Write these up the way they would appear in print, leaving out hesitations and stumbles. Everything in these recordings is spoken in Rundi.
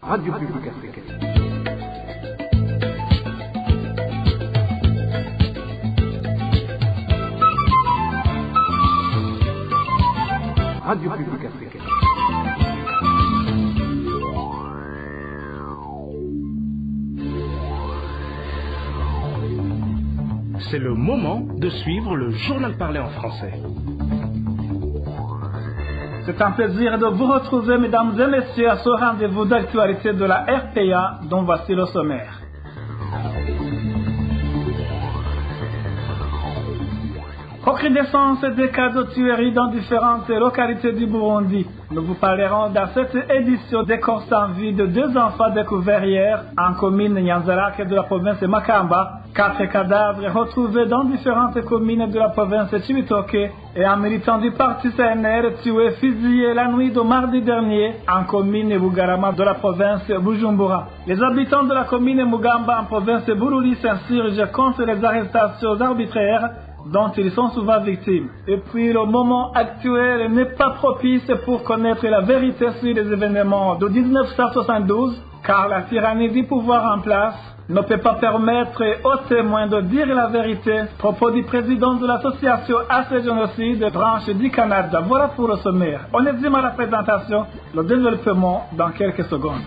Radio Publique Africaine. Radio Publique Africaine. C'est le moment de suivre le journal parlé en français. C'est un plaisir de vous retrouver, mesdames et messieurs, à ce rendez-vous d'actualité de la RPA, dont voici le sommaire. Recrudescence des cas de tuerie dans différentes localités du Burundi. Nous vous parlerons dans cette édition des corps sans vie de 2 enfants découverts hier en commune Nyanzarake de la province de Makamba, 4 cadavres retrouvés dans différentes communes de la province de Cibitoke et un militant du parti CNR tué fusillé la nuit de mardi dernier en commune Bugarama de la province de Bujumbura. Les habitants de la commune Mugamba en province de Bururi s'insurgent contre les arrestations arbitraires dont ils sont souvent victimes. Et puis le moment actuel n'est pas propice pour connaître la vérité sur les événements de 1972, car la tyrannie du pouvoir en place ne peut pas permettre aux témoins de dire la vérité. Propos du président de l'association AC Génocide, branche du Canada. Voilà pour le sommaire. On exime à la présentation, le développement dans quelques secondes.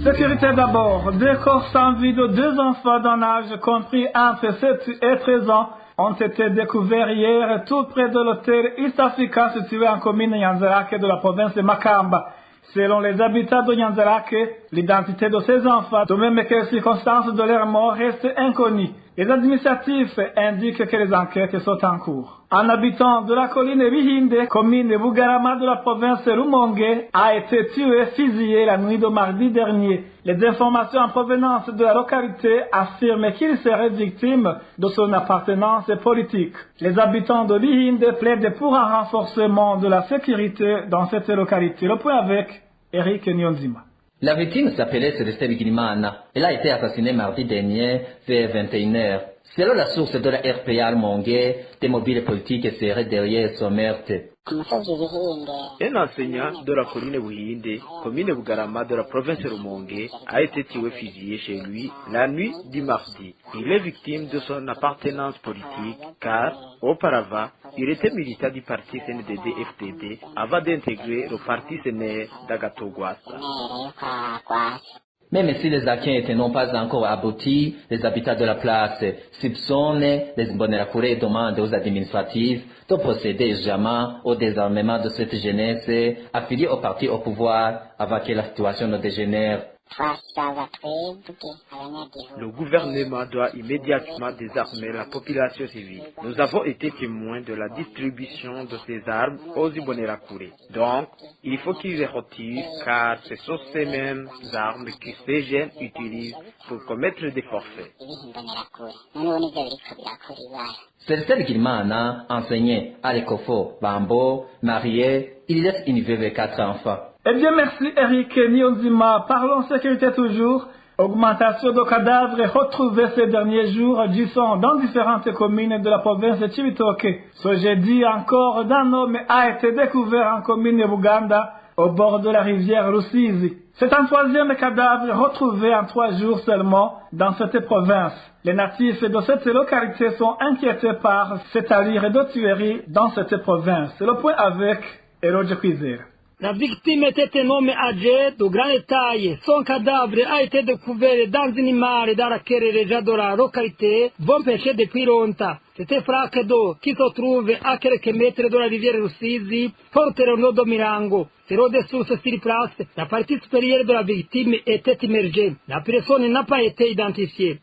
Sécurité d'abord. 2 corps sans vie de 2 enfants d'un âge compris entre 7 et 13 ans ont été découverts hier tout près de l'hôtel East Africa situé en commune Nyanzarake de la province de Makamba. Selon les habitants de Nyanzarake, l'identité de ces enfants, de même que les circonstances de leur mort, restent inconnues. Les administratifs indiquent que les enquêtes sont en cours. Un habitant de la colline Bihinde, commune de Bugarama de la province de Rumonge, a été tué, fusillé la nuit de mardi dernier. Les informations en provenance de la localité affirment qu'il serait victime de son appartenance politique. Les habitants de Bihinde plaident pour un renforcement de la sécurité dans cette localité. Le point avec Eric Nyonzima. La victime s'appelait Célestin Bigirimana. Elle a été assassinée mardi dernier vers 21h. Selon la source de la RPA Mongue, des mobiles politiques seraient derrière son meurtre. Un enseignant de la colline Buhinde, commune Bugarama de la province de Rumonge, a été tué fusillé chez lui la nuit du mardi. Il est victime de son appartenance politique car, auparavant, il était militant du parti CNDD-FDD avant d'intégrer le parti CNR d'Agatogwasa. Même si les enquêtes n'ont pas encore abouti, les habitants de la place soupçonnent les Imbonerakure demandent aux administratifs de procéder urgemment au désarmement de cette jeunesse affiliée au parti au pouvoir avant que la situation ne dégénère. Le gouvernement doit immédiatement désarmer la population civile. Nous avons été témoins de la distribution de ces armes aux Imbonerakure. Donc, il faut qu'ils les retirent car ce sont ces mêmes armes que ces jeunes utilisent pour commettre des forfaits. Célestin Gilmana, enseigné à l'Ecofo Bambo, marié, il laisse une veuve et 4 enfants. Eh bien, merci Eric Nyonzima. Parlons sécurité toujours. Augmentation de cadavres retrouvés ces derniers jours du sang dans différentes communes de la province de Cibitoke. Ce jeudi encore, un homme a été découvert en commune de Buganda, au bord de la rivière Rusizi. C'est un 3e cadavre retrouvé en 3 jours seulement dans cette province. Les natifs de cette localité sont inquiétés par cette allure de tuerie dans cette province. Le point avec Eroge Kwizera. La victime était un homme âgé de grande taille. Son cadavre a été découvert dans une mare dans laquelle les gens de la localité vont pêcher depuis longtemps. C'était flaque d'eau qui se trouve à quelques mètres de la rivière Rusizi, porte le nom de Mirango. Selon des sources sur place, la partie supérieure de la victime était immergée. La personne n'a pas été identifiée.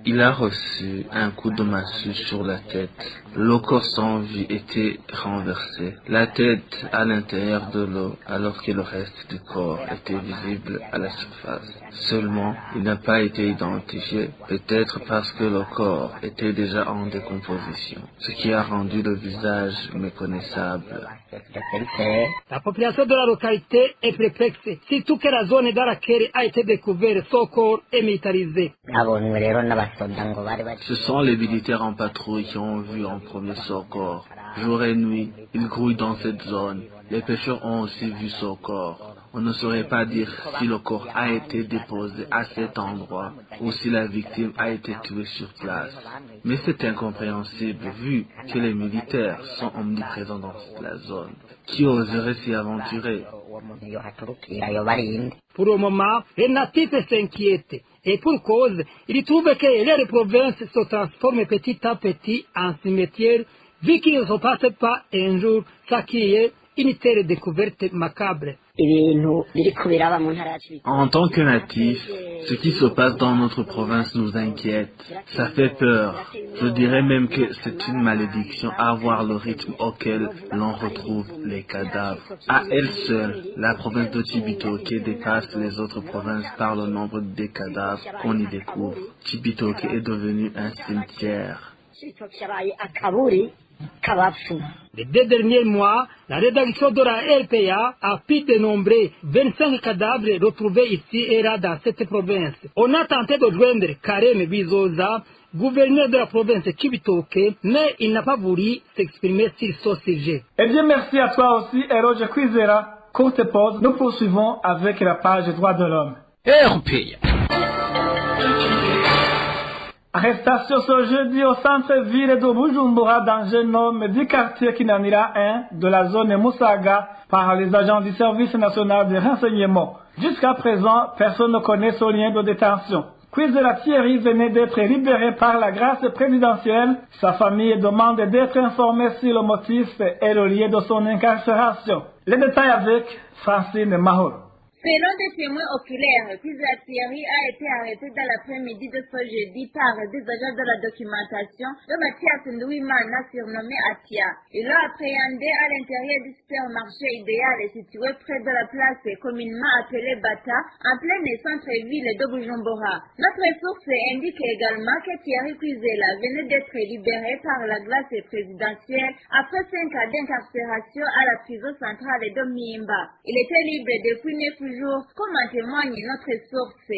Il a reçu un coup de massue sur la tête. Le corps sans vie était renversé. La tête à l'intérieur de l'eau, alors que le reste du corps était visible à la surface. Seulement, il n'a pas été identifié, peut-être parce que le corps était déjà en décomposition, ce qui a rendu le visage méconnaissable. La population de la localité est perplexe, surtout que la zone dans laquelle a été découvert son corps est militarisée. militarisés. Ce sont les militaires en patrouille qui ont vu en premier son corps. Jour et nuit, ils grouillent dans cette zone. Les pêcheurs ont aussi vu son corps. On ne saurait pas dire si le corps a été déposé à cet endroit ou si la victime a été tuée sur place. Mais c'est incompréhensible vu que les militaires sont omniprésents dans la zone. Qui oserait s'y aventurer? Pour le moment, les natifs s'inquiètent. Et pour cause, ils trouvent que les provinces se transforment petit à petit en cimetières, vu qu'ils ne se passent pas un jour sans qu'il y ait une telle découverte macabre. En tant que natif, ce qui se passe dans notre province nous inquiète. Ça fait peur. Je dirais même que c'est une malédiction à voir le rythme auquel l'on retrouve les cadavres. À elle seule, la province de Cibitoke dépasse les autres provinces par le nombre des cadavres qu'on y découvre. Cibitoke est devenu un cimetière. Les 2 derniers mois, la rédaction de la RPA a pu dénombrer 25 cadavres retrouvés ici et là dans cette province. On a tenté de joindre Karem Bizoza, gouverneur de la province Cibitoke, mais il n'a pas voulu s'exprimer sur ce sujet. Eh bien, merci à toi aussi, Eroge Kwizera. Courte pause, nous poursuivons avec la page Droits de l'homme. RPA. Arrestation ce jeudi au centre-ville de Bujumbura d'un jeune homme du quartier Kinanira 1 de la zone Musaga par les agents du service national de renseignement. Jusqu'à présent, personne ne connaît son lien de détention. Kwizera Thierry venait d'être libéré par la grâce présidentielle. Sa famille demande d'être informée sur le motif et le lieu de son incarcération. Les détails avec Francine Mahoro. Selon des témoins oculaires, Kwizera Thierry a été arrêté dans l'après-midi de ce jeudi par des agents de la documentation de Mathias Ndouimana surnommé Atia. Ils l'ont appréhendé à l'intérieur du supermarché idéal situé près de la place communément appelée Bata, en plein centre-ville de Bujumbura. Notre source indique également que Thierry Kwizera venait d'être libéré par la grâce présidentielle après 5 ans d'incarcération à la prison centrale de Mimba. Il était libre depuis 9 jours, comme en témoigne notre source.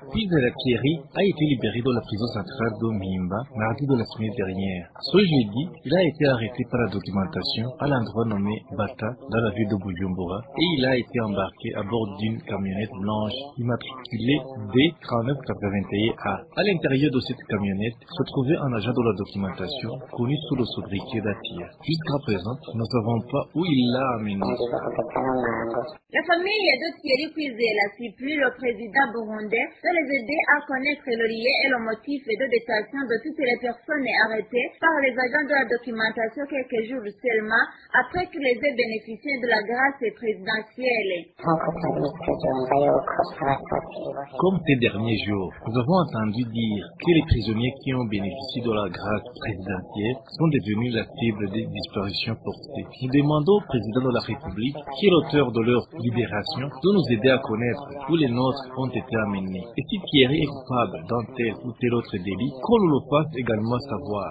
Kwizera Thierry a été libéré de la prison centrale de Mimba mardi de la semaine dernière. Ce jeudi, il a été arrêté par la documentation à l'endroit nommé Bata dans la ville de Bujumbura et il a été embarqué à bord d'une camionnette blanche immatriculée D3981A. À l'intérieur de cette camionnette se trouvait un agent de la documentation connu sous le sobriquet d'Atia. Jusqu'à présent, nous ne savons pas où il l'a amené. La famille de Thierry Kwizera supplie le président burundais de les aider à connaître le lien et le motif de détention de toutes les personnes arrêtées par les agents de la documentation quelques jours seulement après qu'ils aient bénéficié de la grâce présidentielle. Comme ces derniers jours, nous avons entendu dire que les prisonniers qui ont bénéficié de la grâce présidentielle sont devenus la cible des disparitions forcées. Nous demandons au président de la République, qui est l'auteur de leur libération, de nous aider à connaître où les nôtres ont été amenés. Et si Thierry est coupable d'un tel ou tel autre délit, qu'on nous le fasse également savoir.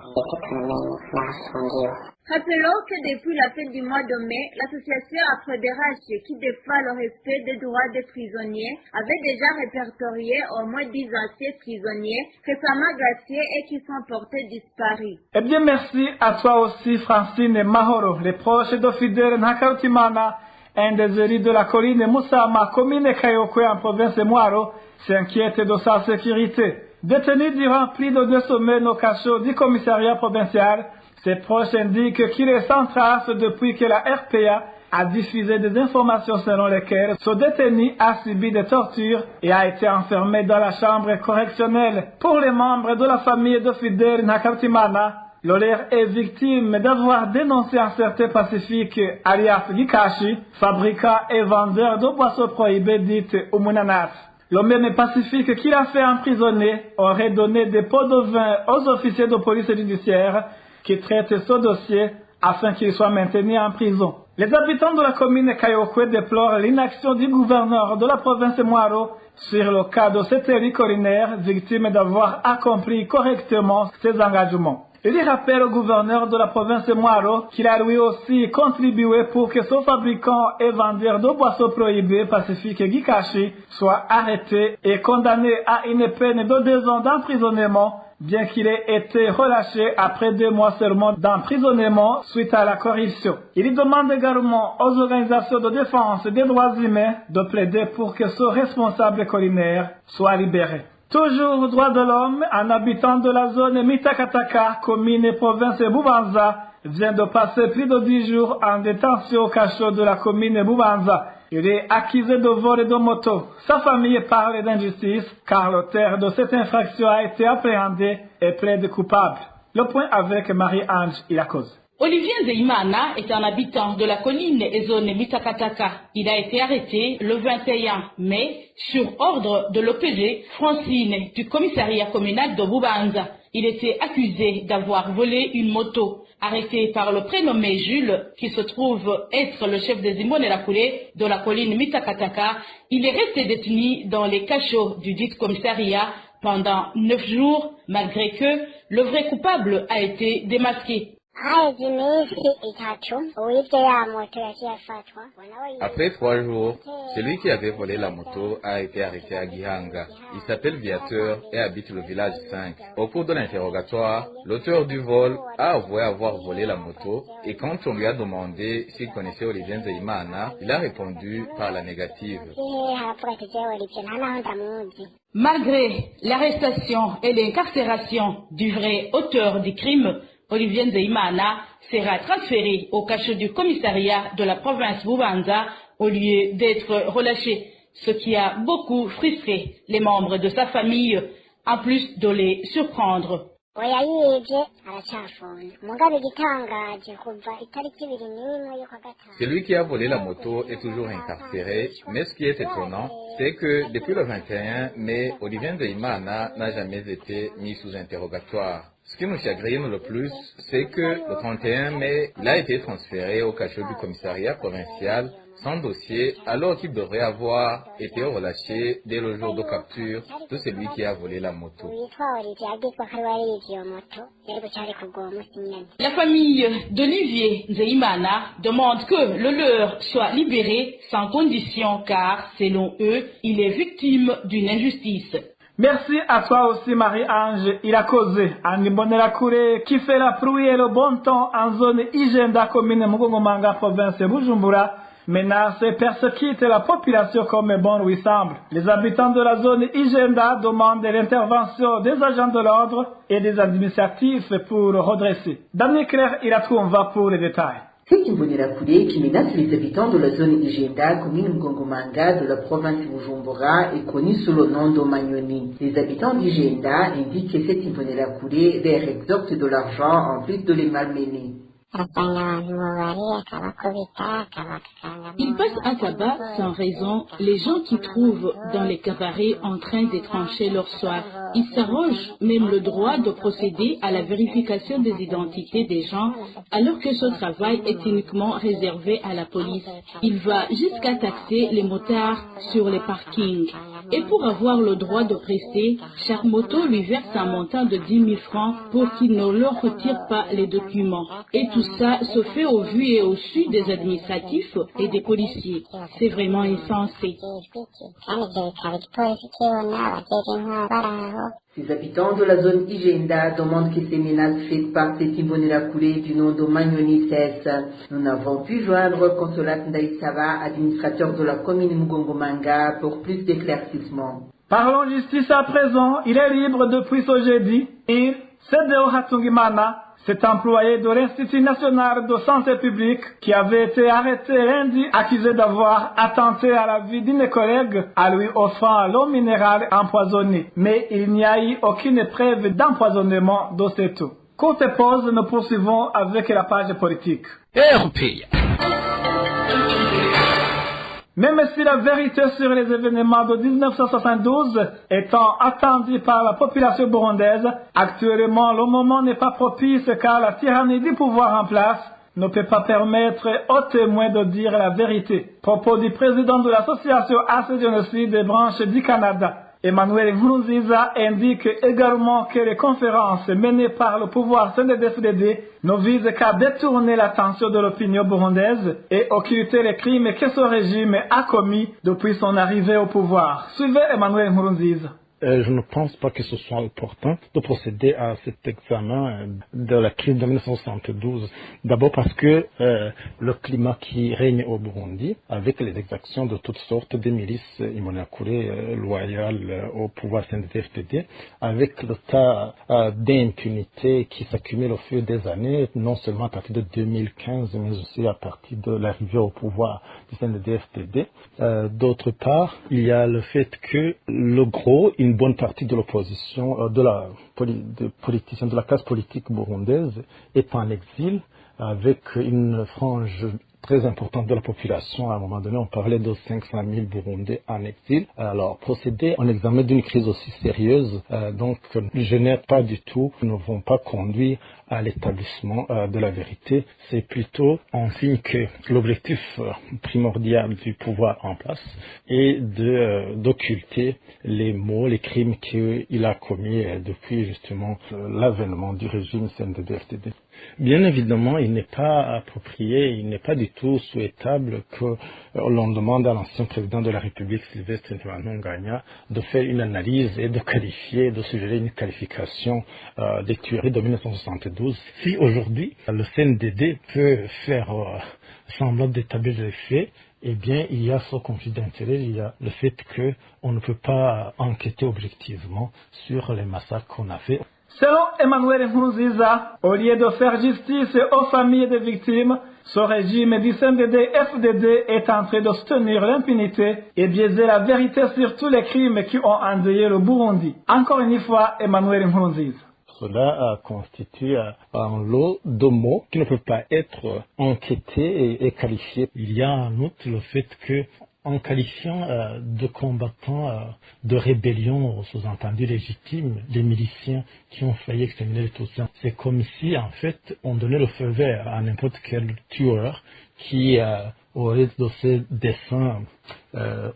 Rappelons que depuis la fin du mois de mai, l'association APRODERACH qui défend le respect des droits des prisonniers avait déjà répertorié au moins 10 anciens prisonniers récemment graciés et qui sont portés disparus. Eh bien, merci à toi aussi, Francine Mahoro. Les proches de Fidel Ntakarutimana, un des élus de la colline Musama, commune Kayokwe en province de Mwaro, s'inquiète de sa sécurité. Détenu durant plus de 2 semaines au cachot du commissariat provincial, ses proches indiquent qu'il est sans trace depuis que la RPA a diffusé des informations selon lesquelles ce détenu a subi des tortures et a été enfermé dans la chambre correctionnelle. Pour les membres de la famille de Fidel Ntakarutimana, Lolaire est victime d'avoir dénoncé un certain Pacifique, alias Gikashi, fabricant et vendeur de boissons prohibées dites Umunanas. Le même Pacifique qui l'a fait emprisonner aurait donné des pots de vin aux officiers de police judiciaire qui traitent ce dossier afin qu'il soit maintenu en prison. Les habitants de la commune Kayokwe déplorent l'inaction du gouverneur de la province de Mwaro sur le cas de cet élu coroner victime d'avoir accompli correctement ses engagements. Il rappelle au gouverneur de la province de Mwaro qu'il a lui aussi contribué pour que ce fabricant et vendeur de boissons prohibées Pacifique Gikashi soit arrêté et condamné à une peine de 2 ans d'emprisonnement, bien qu'il ait été relâché après 2 mois seulement d'emprisonnement suite à la corruption. Il demande également aux organisations de défense des droits humains de plaider pour que ce responsable culinaire soit libéré. Toujours droit de l'homme, un habitant de la zone Mitakataka, commune et province de Bubanza, vient de passer plus de 10 jours en détention au cachot de la commune de Bubanza. Il est accusé de vol de moto. Sa famille parle d'injustice car l'auteur de cette infraction a été appréhendé et plaide coupable. Le point avec Marie-Ange Ilakoz. Olivier Nzeimana est un habitant de la colline et zone Mitakataka. Il a été arrêté le 21 mai sur ordre de l'OPG Francine du commissariat communal de Bubanza. Il était accusé d'avoir volé une moto. Arrêté par le prénommé Jules, qui se trouve être le chef des Imbonerakure de la colline Mitakataka, il est resté détenu dans les cachots du dit commissariat pendant 9 jours, malgré que le vrai coupable a été démasqué. Après 3 jours, celui qui avait volé la moto a été arrêté à Gihanga. Il s'appelle Viateur et habite le village 5. Au cours de l'interrogatoire, l'auteur du vol a avoué avoir volé la moto et quand on lui a demandé s'il connaissait Olivier Nzeimana, il a répondu par la négative. Malgré l'arrestation et l'incarcération du vrai auteur du crime, Olivier Nzeimana sera transféré au cachot du commissariat de la province Bubanza au lieu d'être relâché, ce qui a beaucoup frustré les membres de sa famille, en plus de les surprendre. Celui qui a volé la moto est toujours incarcéré, mais ce qui est étonnant, c'est que depuis le 21 mai, Olivier Nzeimana n'a jamais été mis sous interrogatoire. Ce qui nous chagrine le plus, c'est que le 31 mai, il a été transféré au cachot du commissariat provincial sans dossier, alors qu'il devrait avoir été relâché dès le jour de capture de celui qui a volé la moto. La famille d'Olivier Nzeimana demande que le leur soit libéré sans condition car, selon eux, il est victime d'une injustice. Merci à toi aussi Marie-Ange Ilakoze, un Imbonerakure qui fait la pluie et le bon temps en zone Igenda, commune Mugongomanga, province de Bujumbura, menace et persécute la population comme bon lui semble. Les habitants de la zone Igenda demandent l'intervention des agents de l'ordre et des administratifs pour redresser. Daniel Claire Ilakoumva pour les détails. C'est Imbonerakure qui menace les habitants de la zone Igenda, commune Mugongomanga de la province de Bujumbura et connue sous le nom d'Omanyoni. Les habitants d'Igenda indiquent que cette Imbonerakure leur extorque de l'argent en plus de les malmener. Ils passent à tabac sans raison les gens qui trouvent dans les cabarets en train d'étrancher leur soif. Ils s'arrogent même le droit de procéder à la vérification des identités des gens alors que ce travail est uniquement réservé à la police. Il va jusqu'à taxer les motards sur les parkings. Et pour avoir le droit de prester, chaque moto lui verse un montant de 10 000 francs pour qu'il ne leur retire pas les documents. Et tout ça se fait au vu et au su des administratifs et des policiers. C'est vraiment insensé. Les habitants de la zone Igenda demandent que ces menaces faites par cette Imbonerakure du nom de Manyoni cessent. Nous n'avons pu joindre Consolat Ndaïsava, administrateur de la commune Mugongomanga, pour plus d'éclaircissements. Parlons justice à présent. Il est libre depuis ce jeudi. Et Cedeo Hatungimana, cet employé de l'Institut national de santé publique qui avait été arrêté lundi, accusé d'avoir attenté à la vie d'une collègue en lui offrant l'eau minérale empoisonnée. Mais il n'y a eu aucune preuve d'empoisonnement de cette eau. Courte pause, nous poursuivons avec la page politique. Même si la vérité sur les événements de 1972 étant attendue par la population burundaise, actuellement le moment n'est pas propice car la tyrannie du pouvoir en place ne peut pas permettre aux témoins de dire la vérité. Propos du président de l'association AC Génocide des branches du Canada. Emmanuel Nkurunziza indique également que les conférences menées par le pouvoir CNDD-FDD ne visent qu'à détourner l'attention de l'opinion burundaise et occulter les crimes que ce régime a commis depuis son arrivée au pouvoir. Suivez Emmanuel Nkurunziza. Je ne pense pas que ce soit important de procéder à cet examen de la crise de 1972. D'abord parce que le climat qui règne au Burundi, avec les exactions de toutes sortes des milices Imbonerakure loyales au pouvoir CNDD-FDD, avec le tas d'impunité qui s'accumule au fil des années, non seulement à partir de 2015, mais aussi à partir de l'arrivée au pouvoir du CNDD-FDD. D'autre part, il y a le fait que le gros, une bonne partie de l'opposition, de politiciens de la classe politique burundaise est en exil, avec une frange très importante de la population. À un moment donné, on parlait de 500 000 Burundais en exil. Alors, procéder en examen d'une crise aussi sérieuse, donc, ne génère pas du tout, ne vont pas conduire à l'établissement de la vérité. C'est plutôt un signe que l'objectif primordial du pouvoir en place est d'occulter les maux, les crimes qu'il a commis depuis justement l'avènement du régime CNDD-FDD. Bien évidemment, il n'est pas approprié, il n'est pas du tout souhaitable que l'on demande à l'ancien président de la République, Sylvestre Ntibantunganya, de faire une analyse et de qualifier, de suggérer une qualification des tueries de 1972. Si aujourd'hui, le CNDD peut faire semblant d'établir les faits, eh bien, il y a ce conflit d'intérêts, il y a le fait qu'on ne peut pas enquêter objectivement sur les massacres qu'on a fait. Selon Emmanuel Nkurunziza, au lieu de faire justice aux familles des victimes, ce régime du CNDD-FDD est en train de soutenir l'impunité et biaiser la vérité sur tous les crimes qui ont endeuillé le Burundi. Encore une fois, Emmanuel Nkurunziza. Cela constitue un lot de mots qui ne peuvent pas être enquêtés et qualifiés. Il y a en outre le fait que, en qualifiant de combattants de rébellion, sous-entendu légitimes, les miliciens qui ont failli exterminer les Tutsis, c'est comme si, en fait, on donnait le feu vert à n'importe quel tueur qui aurait de ses desseins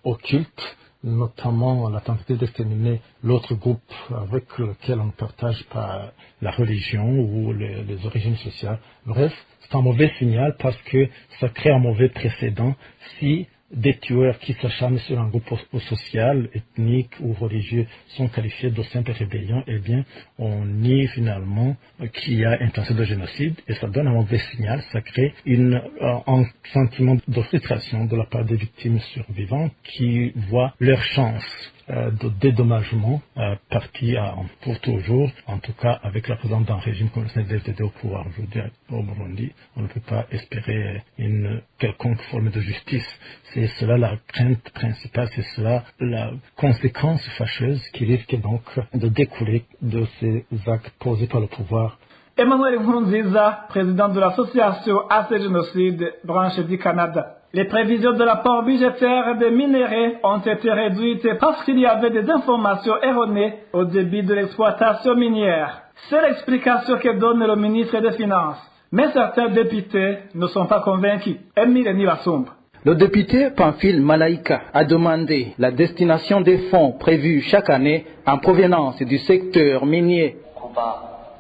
occultes, notamment la tentative d'exterminer l'autre groupe avec lequel on ne partage pas la religion ou les origines sociales. Bref, c'est un mauvais signal parce que ça crée un mauvais précédent si des tueurs qui s'acharnent sur un groupe social, ethnique ou religieux sont qualifiés de simple rébellion, eh bien, on nie finalement qu'il y a intention de génocide et ça donne un mauvais signal, ça crée un sentiment de frustration de la part des victimes survivantes qui voient leur chance de dédommagement partie pour toujours, en tout cas avec la présence d'un régime comme le CNDD au pouvoir aujourd'hui au Burundi, on ne peut pas espérer une quelconque forme de justice. C'est cela la crainte principale, c'est cela la conséquence fâcheuse qui risque donc de découler de ces actes posés par le pouvoir. Emmanuel Nkurunziza, président de l'association AC Génocide, branche du Canada. Les prévisions de l'apport budgétaire des minéraux ont été réduites parce qu'il y avait des informations erronées au début de l'exploitation minière. C'est l'explication que donne le ministre des Finances. Mais certains députés ne sont pas convaincus. Emile Nibasumba. Le député Pamphile Malaika a demandé la destination des fonds prévus chaque année en provenance du secteur minier.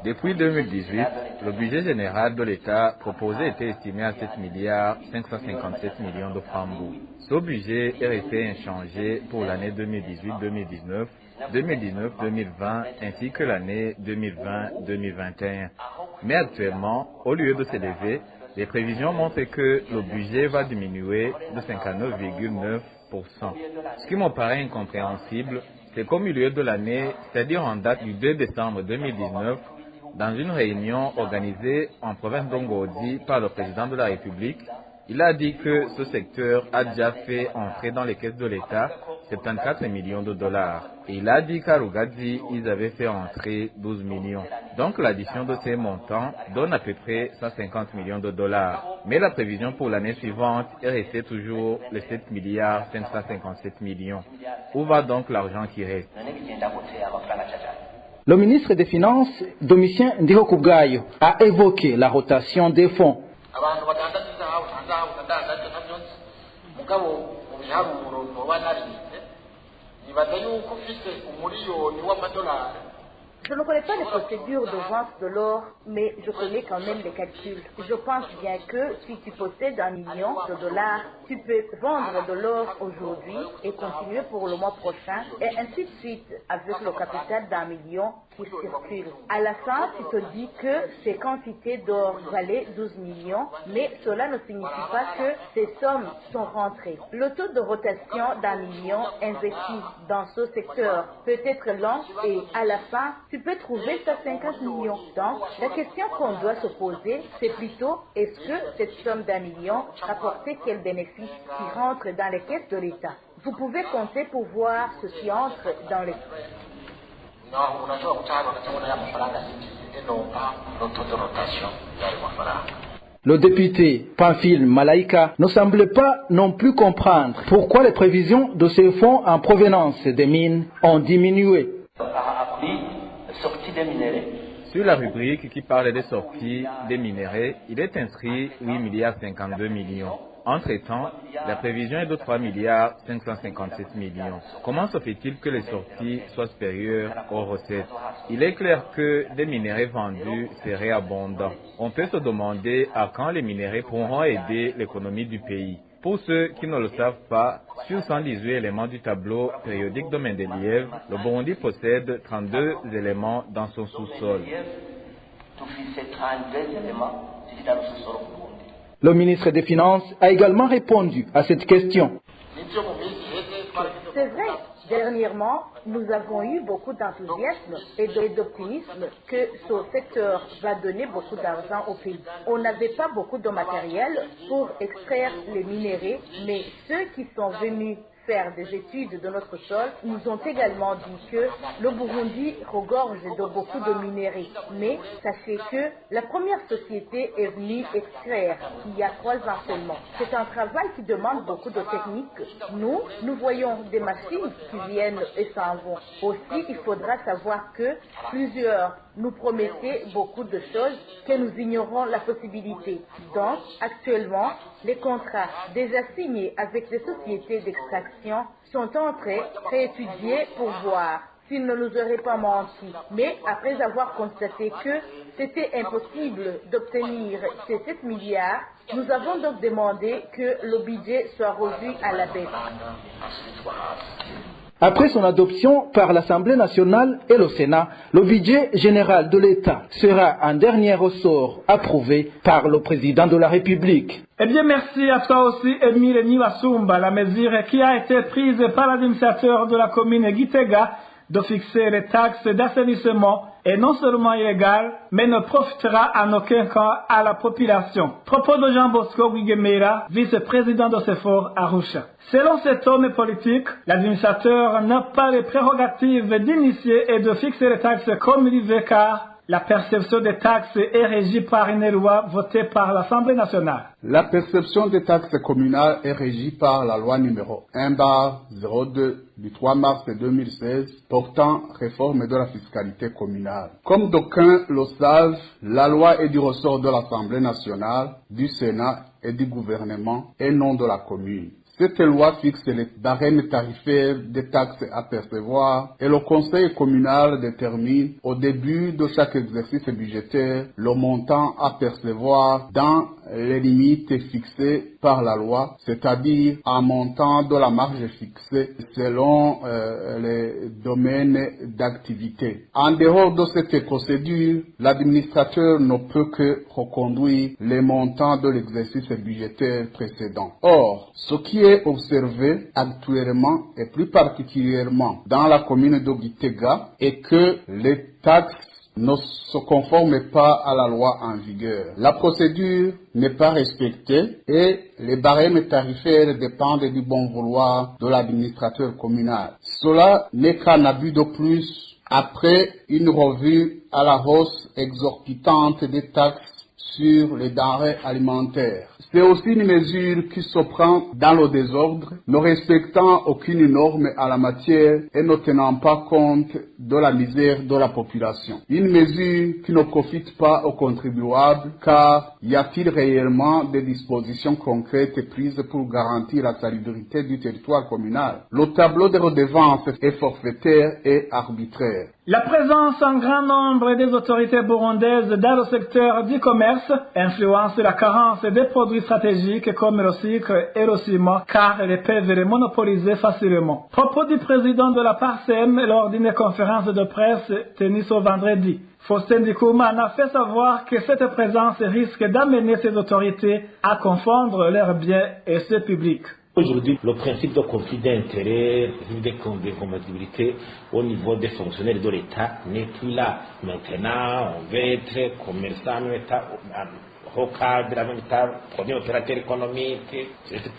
Depuis 2018, le budget général de l'État proposé était estimé à 7 milliards 557 millions de francs. Ce budget est resté inchangé pour l'année 2018-2019, 2019-2020 ainsi que l'année 2020-2021. Mais actuellement, au lieu de s'élever, les prévisions montrent que le budget va diminuer de 59,9%. Ce qui me paraît incompréhensible, c'est qu'au milieu de l'année, c'est-à-dire en date du 2 décembre 2019, dans une réunion organisée en province d'Ongodi par le président de la République, il a dit que ce secteur a déjà fait entrer dans les caisses de l'État 74 millions de dollars. Et il a dit qu'à Rugadi, ils avaient fait entrer 12 millions. Donc l'addition de ces montants donne à peu près 150 millions de dollars. Mais la prévision pour l'année suivante est restée toujours les 7 milliards 557 millions. Où va donc l'argent qui reste? Le ministre des Finances, Domitien Ndihokubwayo, a évoqué la rotation des fonds. Je ne connais pas les procédures de vente de l'or, mais je connais quand même les calculs. Je pense bien que si tu possèdes $1 million, tu peux vendre de l'or aujourd'hui et continuer pour le mois prochain, et ainsi de suite avec le capital d'1 million qui circule. À la fin, tu te dis que ces quantités d'or valaient 12 millions, mais cela ne signifie pas que ces sommes sont rentrées. Le taux de rotation d'1 million investi dans ce secteur peut être lent et à la fin, tu peux trouver ça 50 millions. Donc, la question qu'on doit se poser, c'est plutôt est-ce que cette somme d'1 million rapportait quel bénéfice qui rentre dans les caisses de l'État? Vous pouvez compter pour voir ce qui entre dans les... Le député Pamphile Malaika ne semblait pas non plus comprendre pourquoi les prévisions de ces fonds en provenance des mines ont diminué. Sur la rubrique qui parle des sorties des minéraux, il est inscrit 8,52 milliards. Entre-temps, la prévision est de 3,557 milliards. Comment se fait-il que les sorties soient supérieures aux recettes? Il est clair que des minéraux vendus seraient abondants. On peut se demander à quand les minéraux pourront aider l'économie du pays. Pour ceux qui ne le savent pas, sur 118 éléments du tableau périodique de Mendeleïev, le Burundi possède 32 éléments dans son sous-sol. Le ministre des Finances a également répondu à cette question. C'est vrai, dernièrement, nous avons eu beaucoup d'enthousiasme et d'optimisme que ce secteur va donner beaucoup d'argent au pays. On n'avait pas beaucoup de matériel pour extraire les minéraux, mais ceux qui sont venus faire des études de notre sol nous ont également dit que le Burundi regorge de beaucoup de minéraux. Mais sachez que la première société est venue extraire il y a 3 ans seulement. C'est un travail qui demande beaucoup de technique. Nous voyons des machines qui viennent et s'en vont. Aussi, il faudra savoir que plusieurs nous promettaient beaucoup de choses que nous ignorons la possibilité. Donc, actuellement, les contrats déjà signés avec les sociétés d'extraction sont en train d'étudier pour voir s'ils ne nous auraient pas menti. Mais après avoir constaté que c'était impossible d'obtenir ces 7 milliards, nous avons donc demandé que le budget soit revu à la baisse. Après son adoption par l'Assemblée nationale et le Sénat, le budget général de l'État sera en dernier ressort approuvé par le président de la République. Eh bien, merci à toi aussi, Émile Niwasumba. La mesure qui a été prise par l'administrateur de la commune Gitega de fixer les taxes d'assainissement est non seulement illégale, mais ne profitera en aucun cas à la population. Propos de Jean Bosco Guigemera, vice-président de CEFOR Arusha. Selon cet homme politique, l'administrateur n'a pas les prérogatives d'initier et de fixer les taxes comme il veut car la perception des taxes est régie par une loi votée par l'Assemblée nationale. La perception des taxes communales est régie par la loi numéro 1/02 du 3 mars 2016 portant réforme de la fiscalité communale. Comme d'aucuns le savent, la loi est du ressort de l'Assemblée nationale, du Sénat et du gouvernement et non de la commune. Cette loi fixe les barèmes tarifaires des taxes à percevoir et le conseil communal détermine au début de chaque exercice budgétaire le montant à percevoir dans les limites fixées par la loi, c'est-à-dire un montant de la marge fixée selon les domaines d'activité. En dehors de cette procédure, l'administrateur ne peut que reconduire les montants de l'exercice budgétaire précédent. Or, ce qui est observé actuellement et plus particulièrement dans la commune de Gitega est que les taxes ne se conforment pas à la loi en vigueur. La procédure n'est pas respectée et les barèmes tarifaires dépendent du bon vouloir de l'administrateur communal. Cela n'est qu'un abus de plus après une revue à la hausse exorbitante des taxes sur les denrées alimentaires. C'est aussi une mesure qui se prend dans le désordre, ne respectant aucune norme à la matière et ne tenant pas compte de la misère de la population. Une mesure qui ne profite pas aux contribuables, car y a-t-il réellement des dispositions concrètes prises pour garantir la salubrité du territoire communal? Le tableau de redevances est forfaitaire et arbitraire. La présence en grand nombre des autorités burundaises dans le secteur du commerce influence la carence des produits stratégiques comme le sucre et le ciment, car elles peuvent les monopoliser facilement. Propos du président de la PARSEM lors d'une conférence de presse tenue ce vendredi. Faustin Ndikoumana a fait savoir que cette présence risque d'amener ces autorités à confondre leurs biens et ceux publics. Aujourd'hui, le principe de conflit d'intérêts, de compatibilité au niveau des fonctionnaires de l'État n'est plus là. Maintenant, on veut être commerçant, haut cadre, en même temps, premier opérateur économique,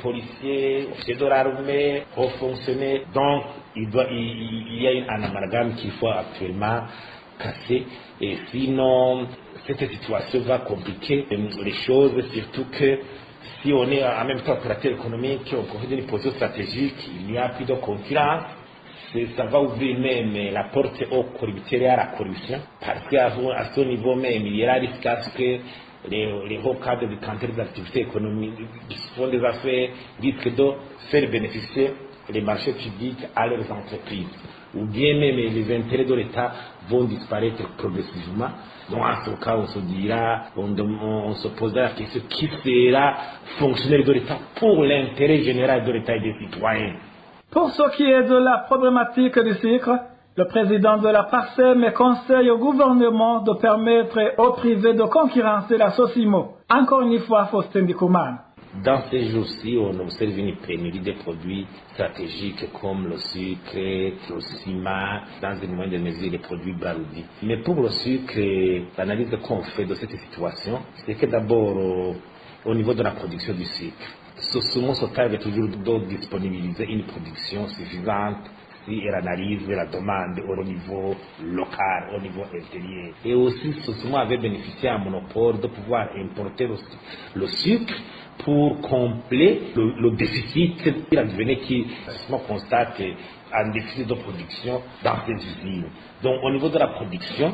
policier, officier de l'armée, haut fonctionnaire. Donc, il y a un amalgame qu'il faut actuellement casser. Et sinon, cette situation va compliquer les choses, surtout que si on est en même temps opérateur économique, on profite d'une position stratégique, il n'y a plus de concurrence, ça va ouvrir même la porte aux corrupteurs et à la corruption, parce qu'à ce niveau même, il y a un risque à ce que les hauts cadres du canton des activités économiques, qui font des affaires, risquent de faire bénéficier les marchés publics à leurs entreprises, ou bien même les intérêts de l'État vont disparaître progressivement. Donc en ce cas, on se dira, on se posera la question qui sera fonctionnaire de l'État pour l'intérêt général de l'État et des citoyens. Pour ce qui est de la problématique du sucre, le président de la PARSEM conseille au gouvernement de permettre aux privés de concurrencer la Sosimo. Encore une fois, Faustin Ndikoumana. Dans ces jours-ci, on observe une pénurie de produits stratégiques comme le sucre, le ciment, dans une moindre mesure les produits baroudis. Mais pour le sucre, l'analyse qu'on fait de cette situation, c'est que d'abord, au niveau de la production du sucre, Sosimo se targue toujours de disponibiliser une production suffisante si elle analyse la demande au niveau local, au niveau intérieur. Et aussi, Sosimo avait bénéficié d'un monopole de pouvoir importer le sucre pour combler le déficit qu'il advenait qui constate un déficit de production dans ces usines. Donc au niveau de la production,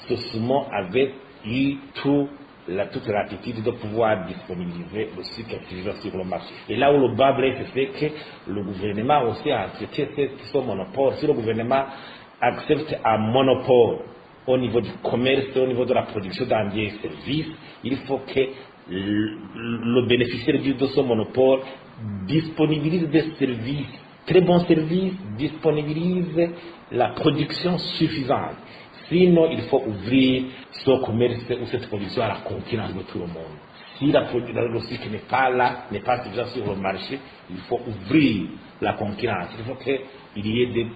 Sosimo avait eu toute l'attitude de pouvoir disponibiliser le sucre sur le marché. Et là où le bas blesse, c'est que le gouvernement aussi a accepté ce monopole. Si le gouvernement accepte un monopole au niveau du commerce, au niveau de la production d'un bien service, il faut que le bénéficiaire de ce monopole disponibilise des services, très bons services, disponibilise la production suffisante. Sinon, il faut ouvrir ce commerce ou cette production à la concurrence de tout le monde. Si le sucre n'est pas là, n'est pas suffisant sur le marché, il faut ouvrir la concurrence. Il faut qu'il y ait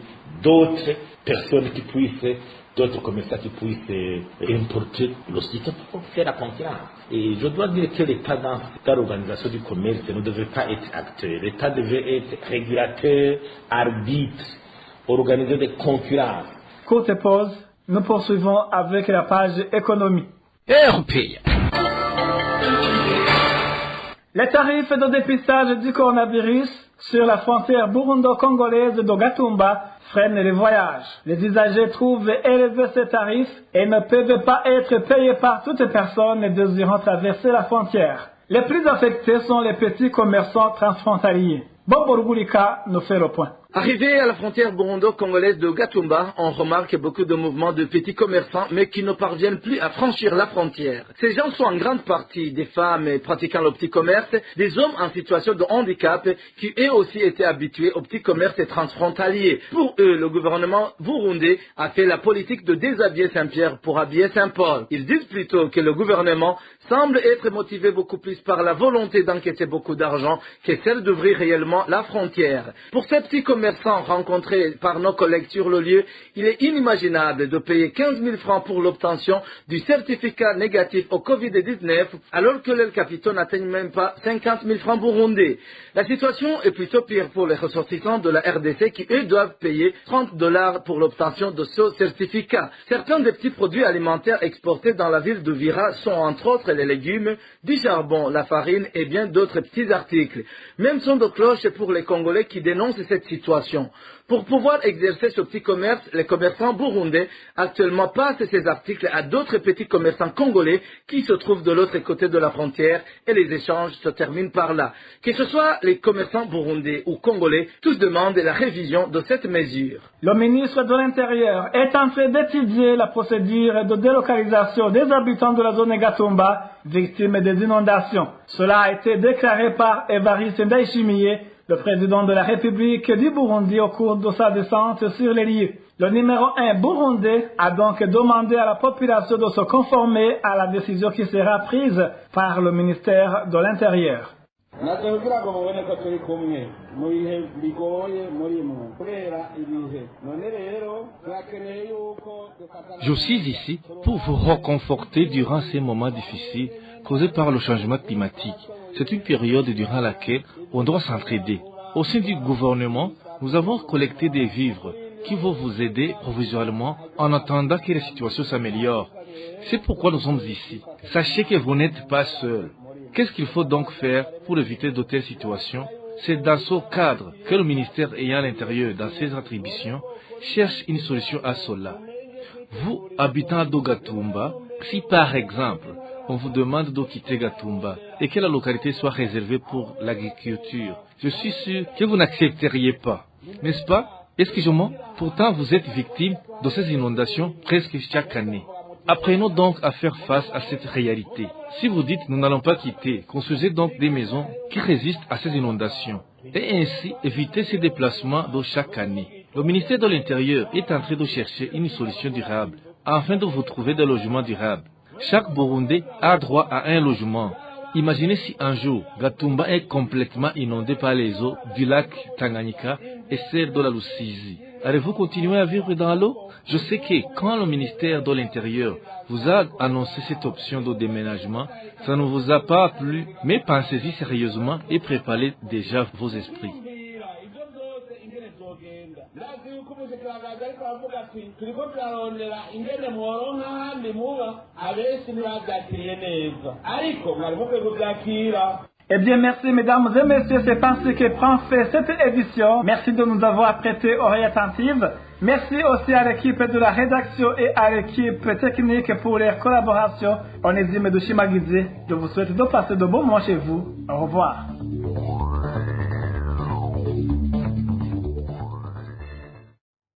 d'autres personnes qui puissent, d'autres commerçants qui puissent importer le sucre pour faire la concurrence. Et je dois dire que l'État dans l'organisation du commerce ne devait pas être acteur. L'État devait être régulateur, arbitre, organisateur de concurrence. Courte pause, nous poursuivons avec la page économie. Les tarifs de dépistage du coronavirus sur la frontière burundo-congolaise de Gatumba freinent les voyages. Les usagers trouvent élevés ces tarifs et ne peuvent pas être payés par toute personne désirant traverser la frontière. Les plus affectés sont les petits commerçants transfrontaliers. Bobo Rugulika nous fait le point. Arrivé à la frontière burundo-congolaise de Gatumba, on remarque beaucoup de mouvements de petits commerçants, mais qui ne parviennent plus à franchir la frontière. Ces gens sont en grande partie des femmes pratiquant le petit commerce, des hommes en situation de handicap, qui eux aussi étaient habitués au petit commerce transfrontalier. Pour eux, le gouvernement burundais a fait la politique de déshabiller Saint-Pierre pour habiller Saint-Paul. Ils disent plutôt que le gouvernement semble être motivé beaucoup plus par la volonté d'encaisser beaucoup d'argent que celle d'ouvrir réellement la frontière. Pour ces petits commerçants, commerçants rencontrés par nos collègues sur le lieu, il est inimaginable de payer 15 000 francs pour l'obtention du certificat négatif au Covid-19 alors que leurs capitaux n'atteignent même pas 50 000 francs burundais. La situation est plutôt pire pour les ressortissants de la RDC qui, eux, doivent payer $30 pour l'obtention de ce certificat. Certains des petits produits alimentaires exportés dans la ville d'Uvira sont entre autres les légumes, du charbon, la farine et bien d'autres petits articles. Même son de cloche pour les Congolais qui dénoncent cette situation. Pour pouvoir exercer ce petit commerce, les commerçants burundais actuellement passent ces articles à d'autres petits commerçants congolais qui se trouvent de l'autre côté de la frontière et les échanges se terminent par là. Que ce soit les commerçants burundais ou congolais, tous demandent la révision de cette mesure. Le ministre de l'Intérieur est en train d'étudier la procédure de délocalisation des habitants de la zone Gatumba, victimes des inondations. Cela a été déclaré par Évariste Ndayishimiye, le président de la République du Burundi, au cours de sa descente sur les lieux. Le numéro 1 burundais a donc demandé à la population de se conformer à la décision qui sera prise par le ministère de l'Intérieur. Je suis ici pour vous réconforter durant ces moments difficiles causés par le changement climatique. C'est une période durant laquelle on doit s'entraider. Au sein du gouvernement, nous avons collecté des vivres qui vont vous aider provisoirement en attendant que la situation s'améliore. C'est pourquoi nous sommes ici. Sachez que vous n'êtes pas seul. Qu'est-ce qu'il faut donc faire pour éviter de telles situations? C'est dans ce cadre que le ministère ayant l'intérieur dans ses attributions cherche une solution à cela. Vous, habitants de Gatumba, si par exemple on vous demande de quitter Gatumba et que la localité soit réservée pour l'agriculture, je suis sûr que vous n'accepteriez pas, n'est-ce pas? Excusez-moi, pourtant vous êtes victime de ces inondations presque chaque année. Apprenons donc à faire face à cette réalité. Si vous dites nous n'allons pas quitter, construisez donc des maisons qui résistent à ces inondations et ainsi éviter ces déplacements de chaque année. Le ministère de l'Intérieur est en train de chercher une solution durable afin de vous trouver des logements durables. Chaque Burundais a droit à un logement. Imaginez si un jour, Gatumba est complètement inondé par les eaux du lac Tanganyika et celle de la Rusizi. Allez-vous continuer à vivre dans l'eau? Je sais que quand le ministère de l'Intérieur vous a annoncé cette option de déménagement, ça ne vous a pas plu, mais pensez-y sérieusement et préparez déjà vos esprits. Eh bien, merci mesdames et messieurs, c'est ainsi que prend fin cette édition. Merci de nous avoir prêté oreille attentive. Merci aussi à l'équipe de la rédaction et à l'équipe technique pour leur collaboration. Onésime de Chimagizi, je vous souhaite de passer de bons moments chez vous. Au revoir.